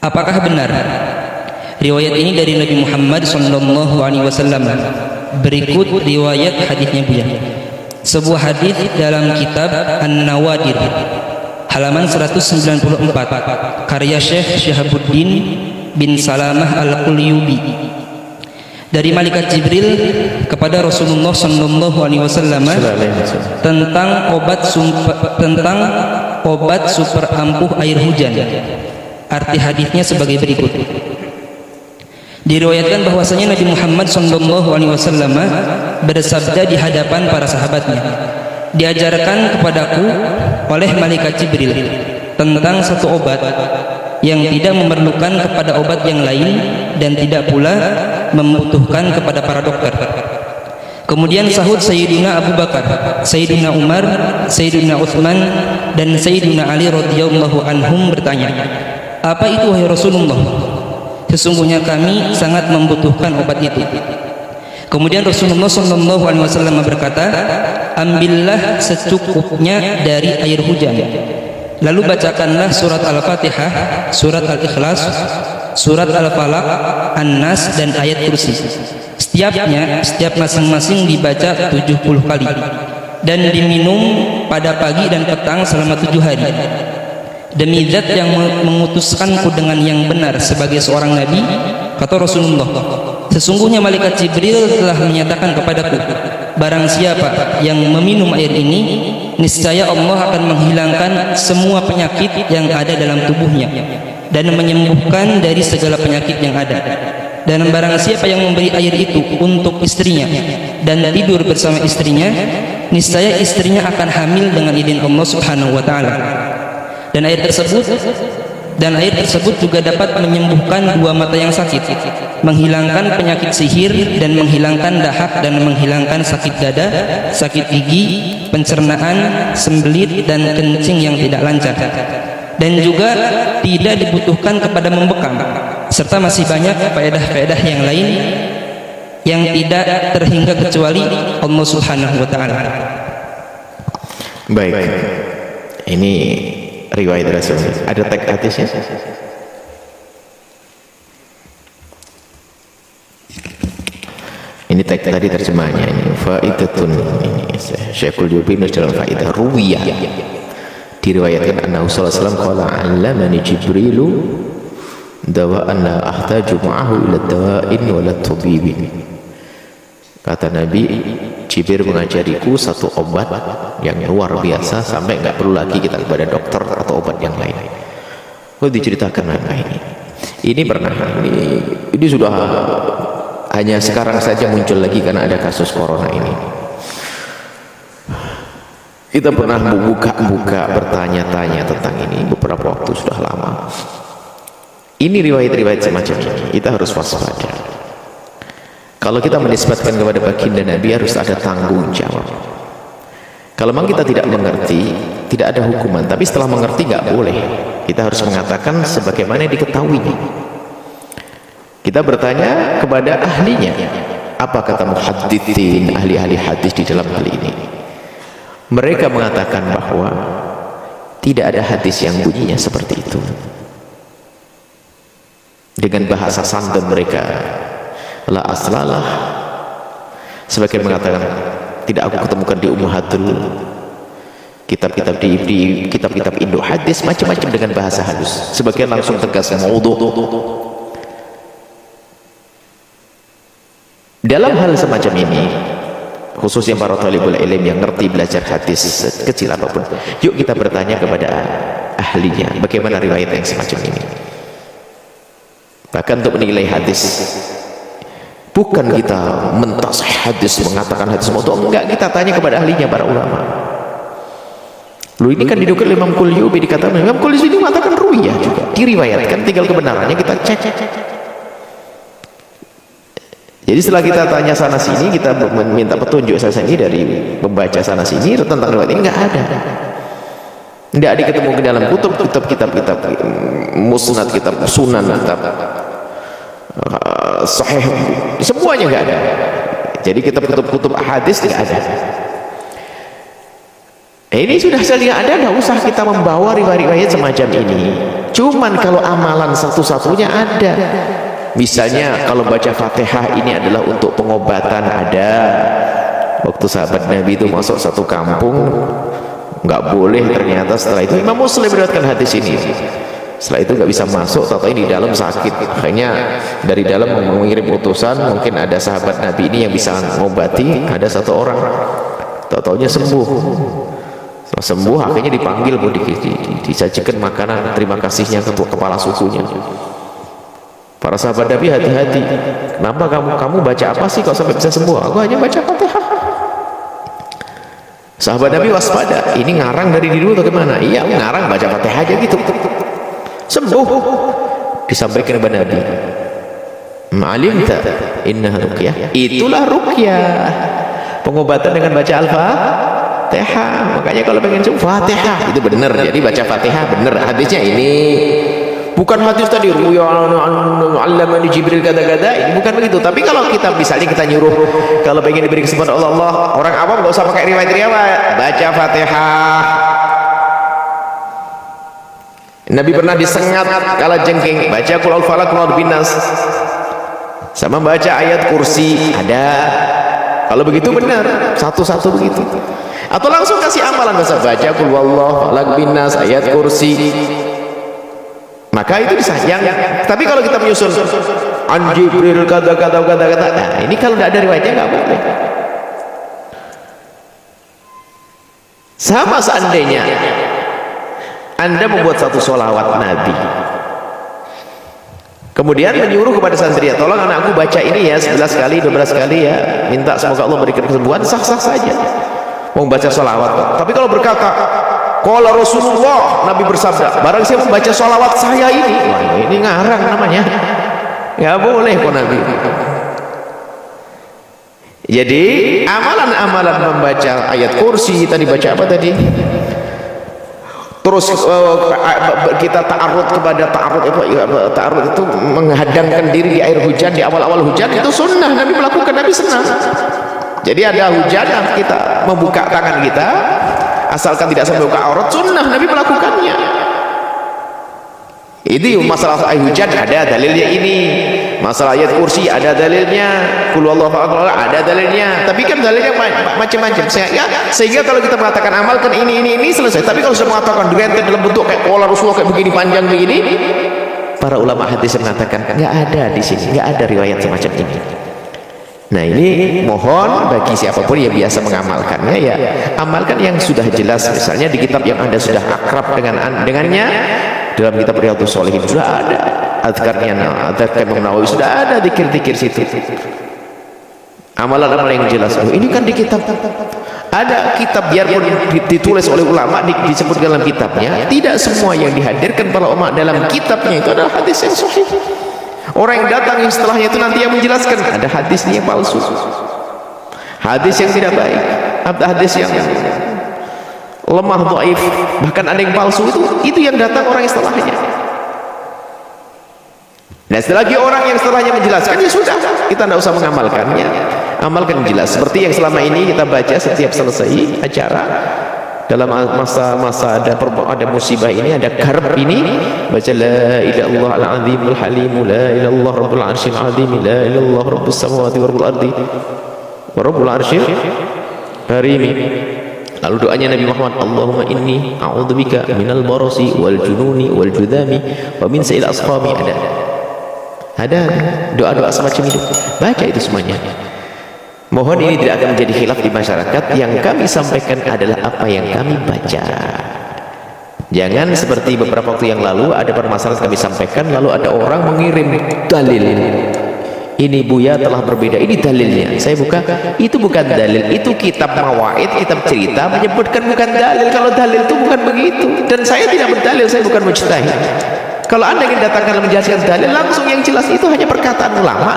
Apakah benar riwayat ini dari Nabi Muhammad SAW? Berikut riwayat hadisnya Buya. Sebuah hadis dalam kitab An-Nawadir halaman 194 karya Syekh Syihabuddin bin Salamah Al-Qulyubi, dari malaikat Jibril kepada Rasulullah SAW tentang obat super ampuh air hujan. Arti hadisnya sebagai berikut. Diriwayatkan bahwasanya Nabi Muhammad SAW bersabda di hadapan para sahabatnya, diajarkan kepadaku oleh malaikat Jibril tentang satu obat yang tidak memerlukan kepada obat yang lain dan tidak pula membutuhkan kepada para dokter. Kemudian sahut Sayyidina Abu Bakar, Sayyidina Umar, Sayyidina Utsman dan Sayyidina Ali radhiyallahu anhum bertanya, apa itu wahai Rasulullah? Sesungguhnya kami sangat membutuhkan obat itu. Kemudian Rasulullah SAW berkata, ambillah secukupnya dari air hujan, lalu bacakanlah surat Al-Fatihah, surat Al-Ikhlas, surat Al-Falaq, An-Nas dan ayat kursi. Setiap masing-masing dibaca 70 kali dan diminum pada pagi dan petang selama 7 hari. Demi zat yang mengutuskanku dengan yang benar sebagai seorang nabi, kata Rasulullah, sesungguhnya malaikat Jibril telah menyatakan kepadaku, barang siapa yang meminum air ini, niscaya Allah akan menghilangkan semua penyakit yang ada dalam tubuhnya dan menyembuhkan dari segala penyakit yang ada. Dan barang siapa yang memberi air itu untuk istrinya dan tidur bersama istrinya, niscaya istrinya akan hamil dengan izin Allah Subhanahu wa taala. Dan air tersebut juga dapat menyembuhkan 2 mata yang sakit, menghilangkan penyakit sihir dan menghilangkan dahak dan menghilangkan sakit dada, sakit gigi, pencernaan, sembelit dan kencing yang tidak lancar. Dan juga tidak dibutuhkan kepada membekam, serta masih banyak faedah-faedah yang lain yang tidak terhingga kecuali Allah Subhanahu wa taala. Baik. Ini riwayat Rasul. Ada teks hadisnya? Ini teks tadi terjemahnya, ini faidatun, ini Syekhul Jubi dalam faidah ruwiyah. Diriwayatkan annahu sallallahu alaihi wasallam qala 'allamani Jibrilu dawa'an la ahtaju ma'ahu ila dawa'in wa la tabibin. Kata Nabi, Jibril mengajariku satu obat yang luar biasa sampai nggak perlu lagi kita kepada dokter atau obat yang lain. Oh, diceritakan apa ini? Ini pernah, ini sudah hanya sekarang saja muncul lagi karena ada kasus corona ini. Kita pernah membuka bertanya-tanya tentang ini beberapa waktu sudah lama. Ini riwayat-riwayat semacam ini, kita harus waspada. Kalau kita menisbatkan kepada baginda Nabi harus ada tanggung jawab. Kalau memang kita tidak mengerti, tidak ada hukuman. Tapi setelah mengerti nggak boleh. Kita harus mengatakan sebagaimana diketahuinya. Kita bertanya kepada ahlinya. Apa kata muhadditsin, ahli-ahli hadis di dalam hal ini? Mereka mengatakan bahwa tidak ada hadis yang bunyinya seperti itu. Dengan bahasa santun mereka, la aslalah, sebagian mengatakan tidak aku ketemukan di Ummahatul, kitab-kitab di kitab-kitab Indo hadis, macam-macam dengan bahasa halus. Sebagian langsung tegas maudhu. Dalam hal semacam ini, khususnya para talibul ilm yang ngerti belajar hadis kecil apapun, yuk kita bertanya kepada ahlinya bagaimana riwayat yang semacam ini. Bahkan untuk menilai hadis, bukan kita mentasih hadis, mengatakan hadis maudhu, enggak, kita tanya kepada ahlinya, para ulama. Lu ini kan didukung Imam Qulyubi, dikatakan Imam Qulyubi mengatakan ruwiyah juga, diriwayatkan, tinggal kebenarannya kita cek. Jadi setelah kita tanya sana sini, kita minta petunjuk sana sini dari membaca sana sini tentang riwayat ini, enggak ada. Enggak diketemukan dalam kitab musnad, kitab sunan, kitab sahih, semuanya enggak ada. Jadi kitab-kitab hadis tidak ada. Ini sudah saja ada, tidak usah kita membawa riwayat-riwayat semacam ini. Cuman kalau amalan satu-satunya ada. Misalnya kalau baca Fatihah ini adalah untuk pengobatan, ada. Waktu sahabat Nabi itu masuk satu kampung, nggak boleh, ternyata setelah itu Imam Muslim meriwayatkan hadis ini. Setelah itu nggak bisa masuk, tahu ini di dalam sakit. Akhirnya dari dalam mengirim utusan, mungkin ada sahabat Nabi ini yang bisa mengobati. Ada satu orang, tahu-taunya sembuh. Setelah sembuh akhirnya dipanggil, disajikan makanan terima kasihnya ke kepala sukunya. Para sahabat Nabi hati-hati, kenapa kamu baca apa sih kok sampai bisa sembuh? Aku hanya baca Fatihah. Sahabat Nabi waspada, ini ngarang dari dulu atau gimana? Iya, ngarang, baca Fatihah aja gitu, sembuh. Disampaikan kepada Nabi, ma'alimta innaha ruqyah, itulah ruqyah, pengobatan dengan baca Al-Fatihah. Makanya kalau pengen sembuh Fatihah itu benar, jadi baca Fatihah benar. Hadisnya ini bukan hadis tadi allamani Jibril kata-kata, ini bukan begitu. Tapi kalau kita misalnya kita nyuruh, kalau pengen diberi kesempatan Allah, orang awam nggak usah pakai riwayat-riwayat, baca Fatihah. Nabi pernah disengat kala jengking, baca qul a'udzu falaq qul a'udzu binnas, sama baca ayat kursi, ada. Kalau begitu benar, satu-satu begitu. Atau langsung kasih amalan, baca qul huwallahu falaq binnas, ayat kursi, maka itu disayang. Tapi kalau kita menyusun an Jibril kata-kata, nah ini kalau tidak ada riwayatnya nggak boleh. Sama seandainya Anda membuat satu sholawat Nabi, kemudian menyuruh kepada santri, tolong anakku baca ini ya 11 kali 12 kali ya, minta semoga Allah berikan kesembuhan, sah-sah saja mau baca sholawat. Tapi kalau berkata qala Rasulullah, Nabi bersabda, barang siapa membaca sholawat saya ini, wah ini ngarang namanya, nggak boleh kok Nabi. Jadi amalan-amalan membaca ayat kursi tadi, baca apa tadi, terus kita ta'arud kepada ta'arud itu menghadangkan diri di air hujan, di awal-awal hujan, itu sunnah Nabi melakukan, Nabi senang. Jadi ada hujan, kita membuka tangan kita, asalkan tidak sampai buka aurat, sunnah Nabi melakukannya. Ini masalah air hujan ada dalilnya ini, masalah ayat kursi ada dalilnya, qul huwallahu ahad ada dalilnya. Tapi kan dalilnya macam-macam, sehingga kalau kita mengatakan amalkan ini selesai. Tapi kalau sudah mengatakan direntet dalam bentuk kayak qala Rasulullah kayak begini panjang begini, para ulama hadis mengatakan nggak ada di sini, nggak ada riwayat semacam ini. Nah ini mohon bagi siapapun yang biasa mengamalkannya, ya amalkan yang sudah jelas. Misalnya di kitab yang Anda sudah akrab dengannya, dalam kitab Riyadhus Shalihin sudah ada azkarnya, azkar Imam Nawawi sudah ada zikir-zikir situ, amalan-amalan yang jelas. Ini kan di kitab, ada kitab biarpun ditulis oleh ulama, disebut dalam kitabnya, tidak semua yang dihadirkan para ulama dalam kitabnya itu adalah hadis yang sahih. Orang yang datang yang setelahnya itu nanti yang menjelaskan, ada hadis yang palsu, hadis yang tidak baik, hadis yang lemah, dhaif, bahkan ada yang palsu, itu yang datang orang yang setelahnya. Nah setelah lagi orang yang setelahnya menjelaskan, ya sudah, kita tidak usah mengamalkannya, amalkan jelas. Seperti yang selama ini kita baca setiap selesai acara, dalam masa ada musibah ini, ada karb ini, baca la ilaha illallah al-azimul halim, la ilaha illallah rabbul arsyil azim, la ilaha illallah rabbus samawati wa rabbul ardi wa rabbul arsyil karim. Lalu doanya Nabi Muhammad, Allahumma inni a'udzubika minal barasi wal jununi wal judami wa min sa'il asqami. Ada doa-doa semacam itu, baca itu semuanya. Mohon ini tidak akan menjadi khilaf di masyarakat. Yang kami sampaikan adalah apa yang kami baca. Jangan seperti beberapa waktu yang lalu ada permasalahan kami sampaikan, lalu ada orang mengirim dalil, ini Buya telah berbeda, ini dalilnya. Saya buka, itu bukan dalil, itu kitab mawaid, kitab cerita menyebutkan bukan dalil. Kalau dalil itu bukan begitu, dan saya tidak berdalil, saya bukan mujtahid. Kalau Anda ingin datangkan menjelaskan dalil, langsung yang jelas itu hanya perkataan ulama.